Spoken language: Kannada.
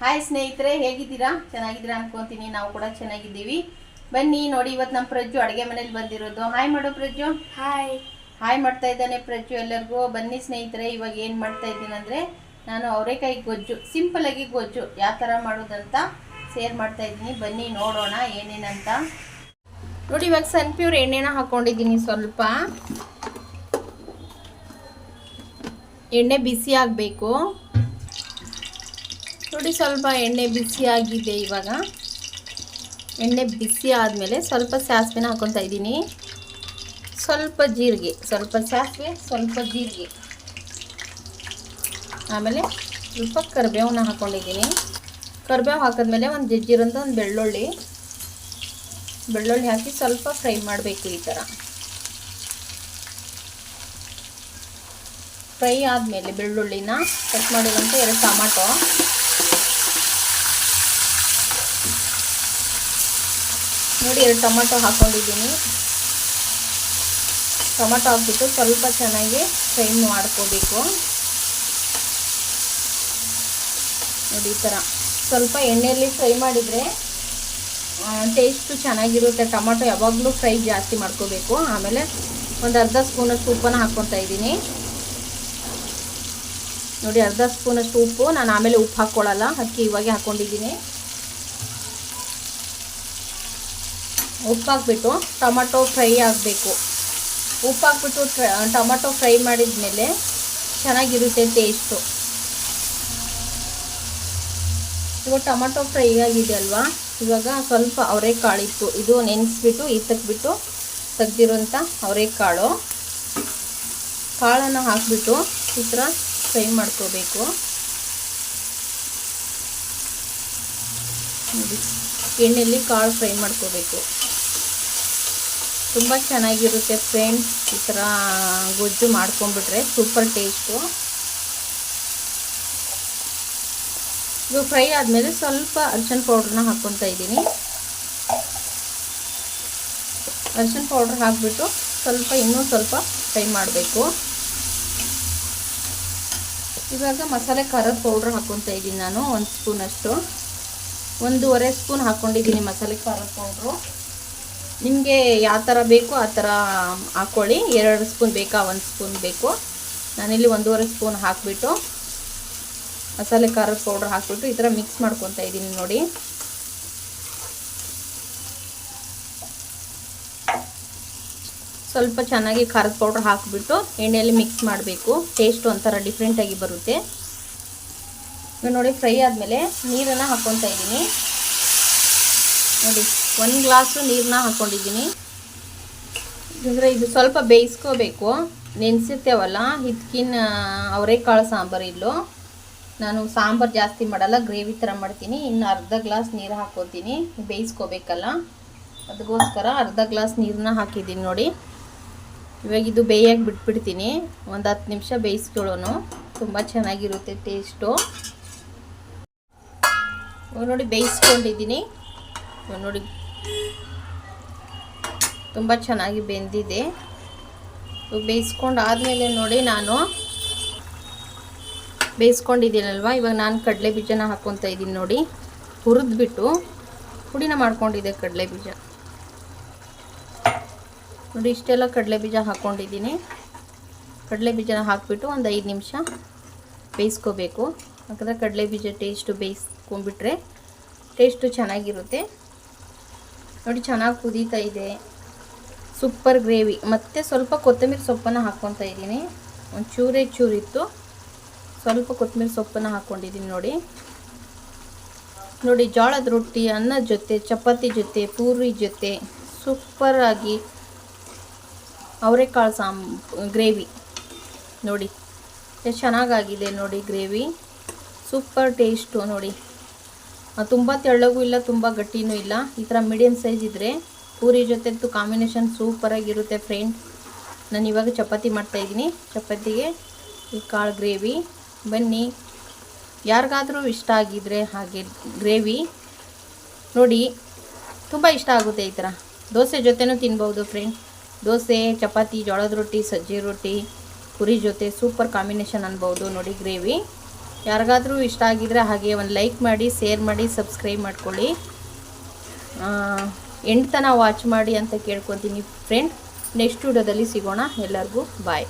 ಹಾಯ್ ಸ್ನೇಹಿತರೆ, ಹೇಗಿದ್ದೀರಾ? ಚೆನ್ನಾಗಿದ್ದೀರಾ ಅನ್ಕೊಂತೀನಿ. ನಾವು ಕೂಡ ಚೆನ್ನಾಗಿದ್ದೀವಿ. ಬನ್ನಿ ನೋಡಿ, ಇವತ್ತು ನಮ್ಮ ಪ್ರಜ್ಜು ಅಡುಗೆ ಮನೇಲಿ ಬಂದಿರೋದು. ಹಾಯ್ ಮಾಡೋ ಪ್ರಜ್ಜು. ಹಾಯ್ ಹಾಯ್ ಮಾಡ್ತಾ ಇದ್ದಾನೆ ಪ್ರಜ್ಜು ಎಲ್ಲರಿಗೂ. ಬನ್ನಿ ಸ್ನೇಹಿತರೆ, ಇವಾಗ ಏನು ಮಾಡ್ತಾ ಇದ್ದೀನಿ ಅಂದರೆ, ನಾನು ಅವರೆಕಾಯಿ ಗೊಜ್ಜು, ಸಿಂಪಲಾಗಿ ಗೊಜ್ಜು ಯಾವ ಥರ ಮಾಡೋದಂತ ಶೇರ್ ಮಾಡ್ತಾ ಇದ್ದೀನಿ. ಬನ್ನಿ ನೋಡೋಣ ಏನೇನಂತ. ನೋಡಿ, ಇವಾಗ ಸನ್ಪ್ಯೂರ್ ಎಣ್ಣೆನ ಹಾಕ್ಕೊಂಡಿದ್ದೀನಿ. ಸ್ವಲ್ಪ ಎಣ್ಣೆ ಬಿಸಿ ಆಗಬೇಕು. ನೋಡಿ, ಸ್ವಲ್ಪ ಎಣ್ಣೆ ಬಿಸಿ ಆಗಿದೆ. ಇವಾಗ ಎಣ್ಣೆ ಬಿಸಿ ಆದಮೇಲೆ ಸ್ವಲ್ಪ ಸಾಸಿವೆನ ಹಾಕ್ಕೊತಾ ಇದ್ದೀನಿ. ಸ್ವಲ್ಪ ಜೀರಿಗೆ, ಸ್ವಲ್ಪ ಸಾಸಿವೆ, ಸ್ವಲ್ಪ ಜೀರಿಗೆ, ಆಮೇಲೆ ಸ್ವಲ್ಪ ಕರಿಬೇವನ್ನ ಹಾಕ್ಕೊಂಡಿದ್ದೀನಿ. ಕರಿಬೇವು ಹಾಕಿದ್ಮೇಲೆ ಒಂದು ಜಜ್ಜಿರೋಂಥ ಒಂದು ಬೆಳ್ಳುಳ್ಳಿ ಹಾಕಿ ಸ್ವಲ್ಪ ಫ್ರೈ ಮಾಡಬೇಕು. ಈ ಥರ ಫ್ರೈ ಆದಮೇಲೆ ಬೆಳ್ಳುಳ್ಳಿನ ಕಟ್ ಮಾಡಿರೋಂಥ 2 ಟೊಮಾಟೊ, ನೋಡಿ 2 ಟೊಮಾಟೊ ಹಾಕ್ಕೊಂಡಿದ್ದೀನಿ. ಟೊಮಾಟೊ ಹಾಕ್ಬಿಟ್ಟು ಸ್ವಲ್ಪ ಚೆನ್ನಾಗಿ ಫ್ರೈ ಮಾಡ್ಕೋಬೇಕು. ನೋಡಿ, ಈ ಥರ ಸ್ವಲ್ಪ ಎಣ್ಣೆಯಲ್ಲಿ ಫ್ರೈ ಮಾಡಿದರೆ ಟೇಸ್ಟು ಚೆನ್ನಾಗಿರುತ್ತೆ. ಟೊಮಾಟೊ ಯಾವಾಗಲೂ ಫ್ರೈ ಜಾಸ್ತಿ ಮಾಡ್ಕೋಬೇಕು. ಆಮೇಲೆ ಒಂದು ಅರ್ಧ ಸ್ಪೂನಷ್ಟು ಉಪ್ಪನ್ನು ಹಾಕ್ಕೊತಾ ಇದ್ದೀನಿ. ನೋಡಿ, ಅರ್ಧ ಸ್ಪೂನಷ್ಟು ಉಪ್ಪು. ನಾನು ಆಮೇಲೆ ಉಪ್ಪು ಹಾಕ್ಕೊಳ್ಳಲ್ಲ, ಅದಕ್ಕೆ ಇವಾಗೆ ಹಾಕ್ಕೊಂಡಿದ್ದೀನಿ. ಉಪ್ಪು ಹಾಕ್ಬಿಟ್ಟು ಟೊಮಾಟೊ ಫ್ರೈ ಆಗಬೇಕು. ಉಪ್ಪು ಹಾಕ್ಬಿಟ್ಟು ಟೊಮಾಟೊ ಫ್ರೈ ಮಾಡಿದ ಮೇಲೆ ಚೆನ್ನಾಗಿರುತ್ತೆ ಟೇಸ್ಟು. ಇವಾಗ ಟೊಮಾಟೊ ಫ್ರೈ ಆಗಿದೆ ಅಲ್ವಾ, ಇವಾಗ ಸ್ವಲ್ಪ ಅವರೆಕಾಳಿತ್ತು, ಇದು ನೆನೆಸ್ಬಿಟ್ಟು ಇತ್ತಕ್ಬಿಟ್ಟು ತೆಗ್ದಿರೋಂಥ ಅವರೆಕಾಳು ಕಾಳನ್ನು ಹಾಕಿಬಿಟ್ಟು ಈ ಥರ ಫ್ರೈ ಮಾಡ್ಕೋಬೇಕು. ನೋಡಿ, ಎಣ್ಣೆಯಲ್ಲಿ ಕಾಳು ಫ್ರೈ ಮಾಡ್ಕೋಬೇಕು. ತುಂಬ ಚೆನ್ನಾಗಿರುತ್ತೆ ಫ್ರೆಂಡ್ಸ್. ಈ ಥರ ಗೊಜ್ಜು ಮಾಡ್ಕೊಂಡ್ಬಿಟ್ರೆ ಸೂಪರ್ ಟೇಸ್ಟು. ಇದು ಫ್ರೈ ಆದಮೇಲೆ ಸ್ವಲ್ಪ ಅರಿಶಿನ ಪೌಡ್ರನ್ನ ಹಾಕ್ಕೊತಾ ಇದ್ದೀನಿ. ಅರಿಶಿನ ಪೌಡ್ರ್ ಹಾಕಿಬಿಟ್ಟು ಇನ್ನೂ ಸ್ವಲ್ಪ ಫ್ರೈ ಮಾಡಬೇಕು. ಇವಾಗ ಮಸಾಲೆ ಖಾರದ ಪೌಡ್ರ್ ಹಾಕ್ಕೊತಾ ಇದ್ದೀನಿ. ನಾನು 1 ಸ್ಪೂನಷ್ಟು, 1.5 ಸ್ಪೂನ್ ಹಾಕ್ಕೊಂಡಿದ್ದೀನಿ ಮಸಾಲೆ ಖಾರದ ಪೌಡ್ರು. ನಿಮಗೆ ಯಾವ ಥರ ಬೇಕು ಆ ಥರ ಹಾಕ್ಕೊಳ್ಳಿ. 2 ಸ್ಪೂನ್ ಬೇಕಾ 1 ಸ್ಪೂನ್ ಬೇಕು? ನಾನಿಲ್ಲಿ 1.5 ಸ್ಪೂನ್ ಹಾಕಿಬಿಟ್ಟು ಮಸಾಲೆ ಖಾರದ ಪೌಡ್ರ್ ಹಾಕಿಬಿಟ್ಟು ಈ ಥರ ಮಿಕ್ಸ್ ಮಾಡ್ಕೊತಾ ಇದ್ದೀನಿ. ನೋಡಿ, ಸ್ವಲ್ಪ ಚೆನ್ನಾಗಿ ಖಾರದ ಪೌಡ್ರ್ ಹಾಕಿಬಿಟ್ಟು ಎಣ್ಣೆಯಲ್ಲಿ ಮಿಕ್ಸ್ ಮಾಡಬೇಕು. ಟೇಸ್ಟ್ ಒಂಥರ ಡಿಫ್ರೆಂಟಾಗಿ ಬರುತ್ತೆ. ನೋಡಿ, ಫ್ರೈ ಆದಮೇಲೆ ನೀರನ್ನು ಹಾಕ್ಕೊತಾ ಇದ್ದೀನಿ. ನೋಡಿ, 1 ಗ್ಲಾಸು ನೀರನ್ನ ಹಾಕ್ಕೊಂಡಿದ್ದೀನಿ. ಅಂದರೆ ಇದು ಸ್ವಲ್ಪ ಬೇಯಿಸ್ಕೋಬೇಕು. ನೆನೆಸಿರ್ತೇವಲ್ಲ, ಇದಕ್ಕಿನ್ನ ಅವರೆಕಾಳು ಸಾಂಬಾರು ಇಲ್ಲೋ. ನಾನು ಸಾಂಬಾರು ಜಾಸ್ತಿ ಮಾಡಲ್ಲ, ಗ್ರೇವಿ ಥರ ಮಾಡ್ತೀನಿ. ಇನ್ನು ಅರ್ಧ ಗ್ಲಾಸ್ ನೀರು ಹಾಕ್ಕೊತೀನಿ, ಬೇಯಿಸ್ಕೋಬೇಕಲ್ಲ, ಅದಕ್ಕೋಸ್ಕರ ಅರ್ಧ ಗ್ಲಾಸ್ ನೀರನ್ನ ಹಾಕಿದ್ದೀನಿ. ನೋಡಿ, ಇವಾಗ ಇದು ಬೇಯಕ್ಕೆ ಬಿಟ್ಬಿಡ್ತೀನಿ. ಒಂದು 10 ನಿಮಿಷ ಬೇಯಿಸ್ಕೊಳ್ಳೋನು, ತುಂಬ ಚೆನ್ನಾಗಿರುತ್ತೆ ಟೇಸ್ಟು. ನೋಡಿ, ಬೇಯಿಸ್ಕೊಂಡಿದ್ದೀನಿ. ನೋಡಿ, ತುಂಬ ಚೆನ್ನಾಗಿ ಬೆಂದಿದೆ. ಬೇಯಿಸ್ಕೊಂಡು ಆದಮೇಲೆ ನೋಡಿ, ನಾನು ಬೇಯಿಸ್ಕೊಂಡಿದ್ದೀನಲ್ವ, ಇವಾಗ ನಾನು ಕಡಲೆ ಬೀಜನ ಹಾಕ್ಕೊತಾ ಇದ್ದೀನಿ. ನೋಡಿ, ಹುರಿದ್ಬಿಟ್ಟು ಪುಡಿನ ಮಾಡ್ಕೊಂಡಿದ್ದೆ ಕಡಲೆ ಬೀಜ. ನೋಡಿ, ಇಷ್ಟೆಲ್ಲ ಕಡಲೆ ಬೀಜ ಹಾಕ್ಕೊಂಡಿದ್ದೀನಿ. ಕಡಲೆ ಬೀಜನ ಹಾಕಿಬಿಟ್ಟು ಒಂದು 5 ನಿಮಿಷ ಬೇಯಿಸ್ಕೋಬೇಕು. ಯಾಕಂದರೆ ಕಡಲೆ ಬೀಜ ಟೇಸ್ಟು ಬೇಯಿಸ್ಕೊಂಡ್ಬಿಟ್ರೆ ಟೇಸ್ಟು ಚೆನ್ನಾಗಿರುತ್ತೆ. ನೋಡಿ, ಚೆನ್ನಾಗಿ ಕುದೀತಾ ಇದೆ. Super gravy. ಮತ್ತು ಸ್ವಲ್ಪ ಕೊತ್ತಂಬರಿ ಸೊಪ್ಪನ್ನು ಹಾಕ್ಕೊತಾ ಇದ್ದೀನಿ. ಒಂದು ಚೂರಿತ್ತು, ಸ್ವಲ್ಪ ಕೊತ್ತಂಬರಿ ಸೊಪ್ಪನ್ನು ಹಾಕ್ಕೊಂಡಿದ್ದೀನಿ. ನೋಡಿ, ಜೋಳದ ರೊಟ್ಟಿ, ಅನ್ನದ ಜೊತೆ, ಚಪಾತಿ ಜೊತೆ, ಪೂರಿ ಜೊತೆ ಸೂಪರಾಗಿ ಅವರೆಕಾಳು ಗ್ರೇವಿ. ನೋಡಿ ಎಷ್ಟು ಚೆನ್ನಾಗಾಗಿದೆ. ನೋಡಿ, ಗ್ರೇವಿ ಸೂಪರ್ ಟೇಸ್ಟು. ನೋಡಿ, ತುಂಬ ತೆಳ್ಳಗೂ ಇಲ್ಲ, ತುಂಬ ಗಟ್ಟಿನೂ ಇಲ್ಲ. ಈ ಥರ ಮೀಡಿಯಮ್ ಸೈಜ್ ಇದ್ದರೆ ಪೂರಿ ಜೊತೆದು ಕಾಂಬಿನೇಷನ್ ಸೂಪರಾಗಿರುತ್ತೆ ಫ್ರೆಂಡ್. ನಾನು ಇವಾಗ ಚಪಾತಿ ಮಾಡ್ತಾಯಿದ್ದೀನಿ. ಚಪಾತಿಗೆ ಈ ಕಾಳು ಗ್ರೇವಿ. ಬನ್ನಿ, ಯಾರಿಗಾದರೂ ಇಷ್ಟ ಆಗಿದ್ದರೆ ಹಾಗೆ ಗ್ರೇವಿ ನೋಡಿ, ತುಂಬ ಇಷ್ಟ ಆಗುತ್ತೆ. ಈ ಥರ ದೋಸೆ ಜೊತೆನೂ ತಿನ್ಬೋದು ಫ್ರೆಂಡ್. ದೋಸೆ, ಚಪಾತಿ, ಜೋಳದ ರೊಟ್ಟಿ, ಸಜ್ಜೆ ರೊಟ್ಟಿ, ಪುರಿ ಜೊತೆ ಸೂಪರ್ ಕಾಂಬಿನೇಷನ್ ಅನ್ಬೋದು. ನೋಡಿ, ಗ್ರೇವಿ ಯಾರಿಗಾದರೂ ಇಷ್ಟ ಆಗಿದ್ರೆ ಹಾಗೆ ಒಂದು ಲೈಕ್ ಮಾಡಿ, ಶೇರ್ ಮಾಡಿ, ಸಬ್ಸ್ಕ್ರೈಬ್ ಮಾಡ್ಕೊಳ್ಳಿ. ಎಂಡ್ ತನಕ ವಾಚ್ ಮಾಡಿ ಅಂತ ಕೇಳ್ಕೊತೀನಿ ಫ್ರೆಂಡ್. ನೆಕ್ಸ್ಟ್ ವಿಡಿಯೋದಲ್ಲಿ ಸಿಗೋಣ. ಎಲ್ಲರಿಗೂ ಬಾಯ್.